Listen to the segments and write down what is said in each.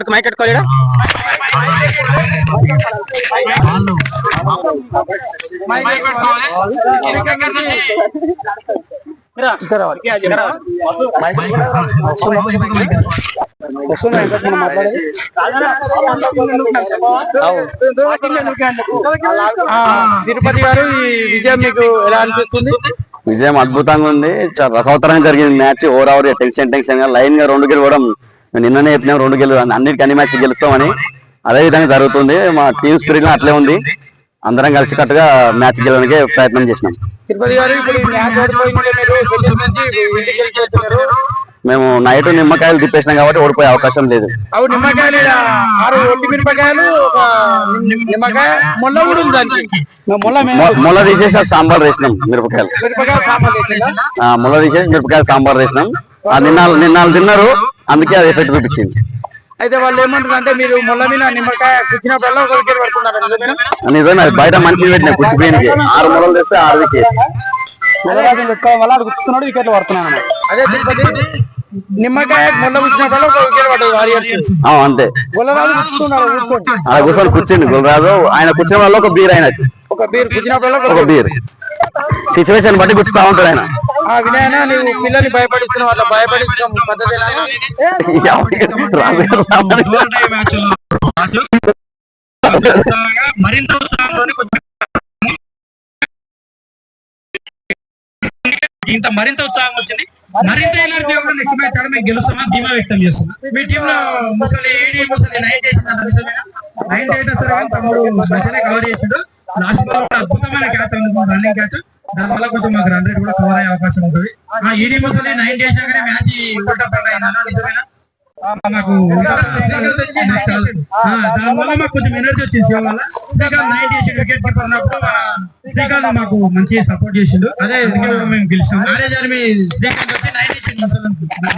Mic కట్టుకోలేడా Tirupati గారు ఈ విజయం మీకు ఎలా అనిపిస్తుంది? విజయం అద్భుతంగా ఉంది. చాలా రసవత్తరంగా జరిగింది మ్యాచ్. ఓవర్ టెన్షన్ గా లైన్ గా 2 గెలవడం నిన్ననే చెప్పినాం. 2 గెలు అన్నిటికీ అన్ని మ్యాచ్ గెలుస్తామని అదే విధంగా జరుగుతుంది. మా టీమ్ స్పిరిట్ అట్లే ఉంది. అందరం కలిసికట్టుగా మ్యాచ్ గెలవడానికి ప్రయత్నం చేసినాం. తిరుపతి గారు మేము నైట్ నిమ్మకాయలు తిప్పేసినాం కాబట్టి ఓడిపోయే అవకాశం లేదు. ముళ్ళ తీసేసి సాంబార్ వేసినాం. మిరపకాయలు ముళ్ళ తీసేసి మిరపకాయలు సాంబార్ వేసినాం. నిన్నాళ్ళు తిన్నారు, అందుకే అది ఎఫెక్ట్ చూపించింది. అయితే వాళ్ళు ఏమంటారు అంటే మీరు ముళ్ళ మీద నిమ్మకాయ కూర్చున్నప్పుడల్లా ఒక వికెట్ పడుతున్నారు. నిజమే, బయట మనిషి పెట్టిన కూర్చిపోయినకి 6 ముళ్ళలు తెస్తే 6 వికెట్ పెట్టుకోవడం వల్ల కూర్చున్నాడు, వికెట్లు పడుతున్నాను. అదే తిరుపతి నిమ్మకాయ ముళ్ళ కూర్చున్నప్పుడల్లా ఒక వికెట్ పడ్డది వారియర్స్. అంతే, గుల్లరాజు అలా కూర్చొని కూర్చుంది. గుల్లరాజు ఆయన కూర్చున్న వల్ల ఒక బీర్, ఆయన ఒక బీర్ కూర్చున్నప్పుడల్లా ఒక బీర్. సిచ్యువేషన్ బట్టి కూర్చుతా ఉంటాడు ఆయన. వినయన నువ్వు పిల్లల్ని భయపడిస్తున్న వాళ్ళ భయపడించడం పద్ధతి మరింత ఉత్సాహం వచ్చింది. మరింత ఎనర్జీ కూడా నెక్స్ట్ మ్యాచ్ ఆడ మేము గెలుస్తామని ధీమా వ్యక్తం చేస్తున్నాం. మీ టీమ్ లో ముసలి 9 చేసింది. 9 చేయడం తమ్ముడు మంచిగానే కవర్ చేసాడు. లాస్ట్ బాల్ కూడా అద్భుతమైన క్యాచ్ ఉంది, రన్నింగ్ క్యాచ్. దాని వల్ల కొంచెం మాకు రన్ రేట్ కూడా కవర్ అయ్యే అవకాశం ఉంటుంది. ఈడీ ముసలి 9 చేసినాకనే మ్యాచ్ నిజమేనా? మాకు దానివల్ల మాకు కొంచెం ఎనర్జీ వచ్చింది. సేవ వల్ల శ్రీకాంత్ 9 చేసి వికెట్ కీపర్ ఉన్నప్పుడు శ్రీకాంత్ మాకు మంచి సపోర్ట్ చేసిండు. అదే మేము గెలిచాం. మీ శ్రీకాంత్ వచ్చి 9 ఇచ్చింది.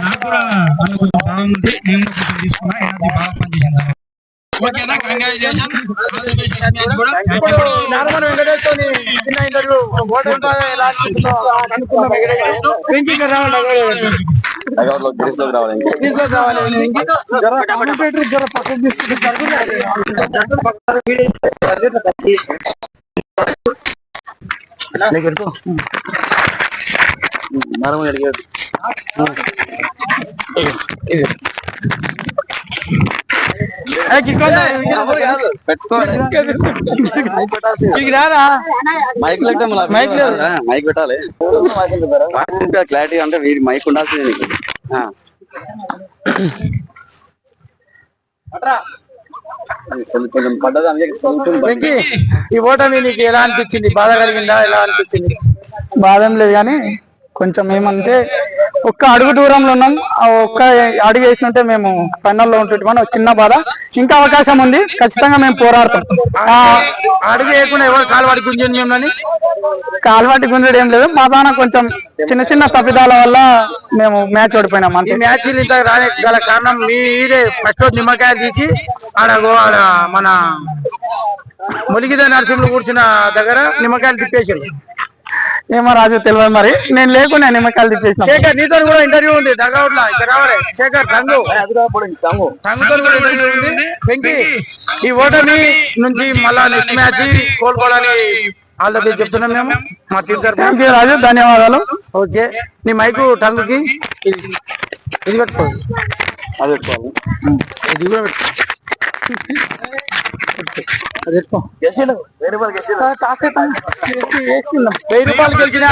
నాకు కూడా వాళ్ళ కొంచెం బాగుంది. నేను కొంచెం తీసుకున్నా, ఎనర్జీ బాగా పనిచేసింది. ఓకేనా, కంగ్రాచులేషన్స్. మైక్ పెట్టాలి, క్లారిటీ అంటే వీడి మైక్ ఉండాల్సిందే నీకు. కొంచెం పడ్డది. ఈ ఓటమి నీకు ఎలా అనిపించింది? బాధ కలిగిందా? ఎలా అనిపించింది? బాధ ఏం లేదు, కానీ కొంచెం ఏమంటే ఒక్క అడుగు దూరంలో ఉన్నాం. ఆ ఒక్క అడుగు వేసినట్టే మేము ఫైనల్లో ఉంటుంటామని ఒక చిన్న బాధ. ఇంకా అవకాశం ఉంది, ఖచ్చితంగా మేము పోరాడతాం. అడుగు వేయకుండా ఎవరు కాలువాడి గుంజని కాలువాటి గుంజడం ఏం లేదు. మా దాన కొంచెం చిన్న చిన్న తప్పిదాల వల్ల మేము మ్యాచ్ ఓడిపోయినాం. ఈ మ్యాచ్ ఇంత రానికి గల కారణం మీరే ఫస్ట్ రోజు నిమ్మకాయలు తీసి ఆడ మన మొలిగిద నరసింహులు కూర్చున్న దగ్గర నిమ్మకాయలు తిప్పేసారు. ఏమో రాజు తెలియదు, మరి నేను లేకుండా నిమ్మకాయలు తిప్పేసిన. శేఖర్ నీతో కూడా ఇంటర్వ్యూ ఉంది డగౌట్ లో, ఇక్కడ రావాలి. శేఖర్ టంగుతో కూడా ఇంటర్వ్యూ ఉంది. వెంకీ, ఈ ఓటమి నుంచి మళ్ళా నెక్స్ట్ మ్యాచ్ కోలుకోవడానికి ఆల్ ద బెస్ట్ చెప్తున్నాం మేము మా టీం తరఫున. థాంక్యూ రాజు, ధన్యవాదాలు. ఓకే, నీ మైకు టంగుకి ఇది పెట్టుకోవాలి, అది పెట్టుకోవాలి, ఇది కూడా పెట్టుకో. ₹1000 గెలిచిన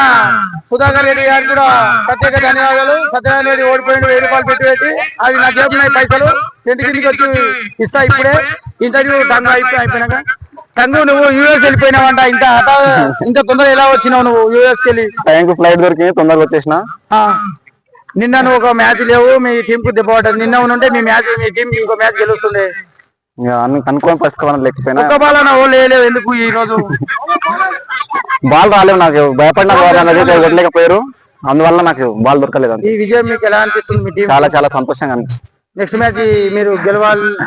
సుధాకర్ రెడ్డి గారు కూడా ప్రత్యేక ధన్యవాదాలు. సత్యనారాయణ రెడ్డి ఓడిపోయింది, ₹1000 పెట్టి అవి నా జేబున్నాయి పైసలు, ఇంటికి వచ్చి ఇస్తా. ఇప్పుడే ఇంటర్వ్యూ టంగు అయిపోయినాక. టంగు, నువ్వు యూఎస్ వెళ్ళిపోయినావంట. ఇంత తొందరగా ఎలా వచ్చినావు నువ్వు యూఎస్ కి వెళ్ళి? టైంకి ఫ్లైట్ దొరికి తొందరగా వచ్చేసిన. నిన్న నువ్వు ఒక మ్యాచ్ లేవు, మీ టీం కు దెబ్బ పడ్డది. నిన్న ఉంటే మీ టీం ఇంకో మ్యాచ్ గెలుస్తుంది. అనుకోని పరిస్థితి లేకపోయినా ఒక బాల్ అన్న లేవు. ఎందుకు ఈ రోజు బాల్ రాలేవు? నాకు భయపడిన కొట్టలేకపోయారు, అందువల్ల నాకు బాల్ దొరకలేదు. ఈ విజయం మీకు ఎలా అనిపిస్తుంది? మీ టీం చాలా చాలా సంతోషంగా అనిపిస్తుంది. నెక్స్ట్ మ్యాచ్ మీరు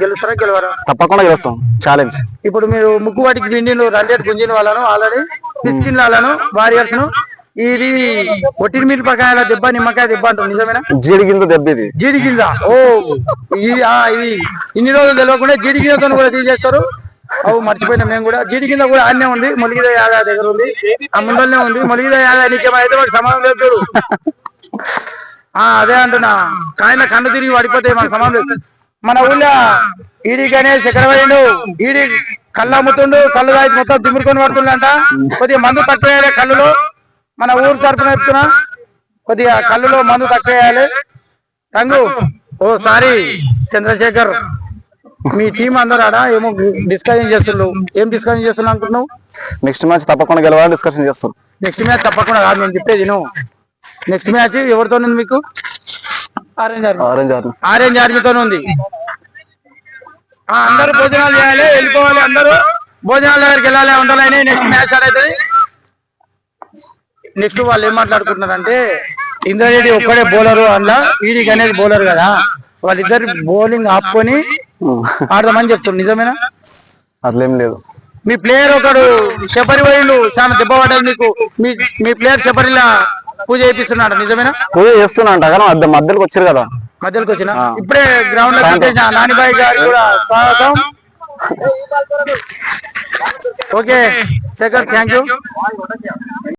గెలుస్తారా గెలవరా? తప్పకుండా గెలుస్తాం, ఛాలెంజ్. ఇప్పుడు మీరు ముగ్గు వాటికి పిండి రన్ రేట్ గుంజిన వాళ్ళను ఆల్రెడీ పిస్కిన్ వాళ్ళను వారియర్స్ ను ఇది ఒట్టిన మిరపకాయల దెబ్బ నిమ్మకాయ దెబ్బ అంటారు నిజమేనా? జీడి గింజ దెబ్బ ఇది. జీడి గింజ. ఓ ఇది ఇన్ని రోజులు తెలియకుండా జీడి గింజతో కూడా తీసేస్తారు. అవు మర్చిపోయినా మేము కూడా. జీడి గింజ కూడా ఆడనే ఉంది, మొలిగిద యాగా దగ్గర ఉంది, ఆ ముందరనే ఉంది. మొలిగిద యాగా నీకేమైతే వాడు సమానం లేదు. అదే అంటున్నా, కాయన కన్ను తిరిగి పడిపోతే మన సమానం లేదు. మన ఊళ్ళో ఈడి గణేష్ ఎక్కడ పోయిండు, ఈడి కళ్ళు అమ్ముతుండు, కళ్ళు తాగి మొత్తం దిమ్మురుకొని పడుతుండంట. కొద్దిగా మందు తక్కువ వేయాలి కళ్ళులో. మన ఊరు తరపున చెప్తున్నా, కొద్దిగా కళ్ళులో మందు తక్కువ వేయాలి. రంగు ఓ సారీ చంద్రశేఖర్, మీ టీం అందరూ ఆడ ఏమో డిస్కషన్ చేస్తున్నావు. ఏం డిస్కషన్ చేస్తున్నావు అనుకుంటున్నావు? నెక్స్ట్ మ్యాచ్ తప్పకుండా గెలవాలని డిస్కషన్ చేస్తారు. నెక్స్ట్ మ్యాచ్ తప్పకుండా కాదు, నేను చెప్పేది నువ్వు. నెక్స్ట్ మ్యాచ్ ఎవరితో ఉంది మీకు? ఆరెంజ్ ఆర్మీతో ఉంది. అందరూ భోజనాలు చేయాలి, వెళ్ళిపోవాలి. అందరూ భోజనాల దగ్గరికి వెళ్ళాలి, ఉండాలని. Next match ఆడైతుంది. నెక్స్ట్ వాళ్ళు ఏం మాట్లాడుకుంటున్నారంటే, ఇంద్రారెడ్డి ఒక్కడే బౌలరు, అందులో ఈడి గణేష్ బౌలర్ కదా, వాళ్ళిద్దరు బౌలింగ్ ఆపుకొని ఆడదామని చెప్తున్నారు. నిజమేనా? అట్లేం లేదు. మీ ప్లేయర్ ఒకడు శబరి వైళ్ళు చాలా దెబ్బ పడ్డది మీకు. మీ ప్లేయర్ శబరిలా పూజ చేపిస్తున్నాడు. నిజమేనా? పూజ చేస్తున్నా అంట, కానీ మధ్యలోకి వచ్చారు కదా. మధ్యలోకి వచ్చిన ఇప్పుడే గ్రౌండ్ లో నానిబాయి గారు కూడా స్వాగతం. Okay Shekhar, thank you.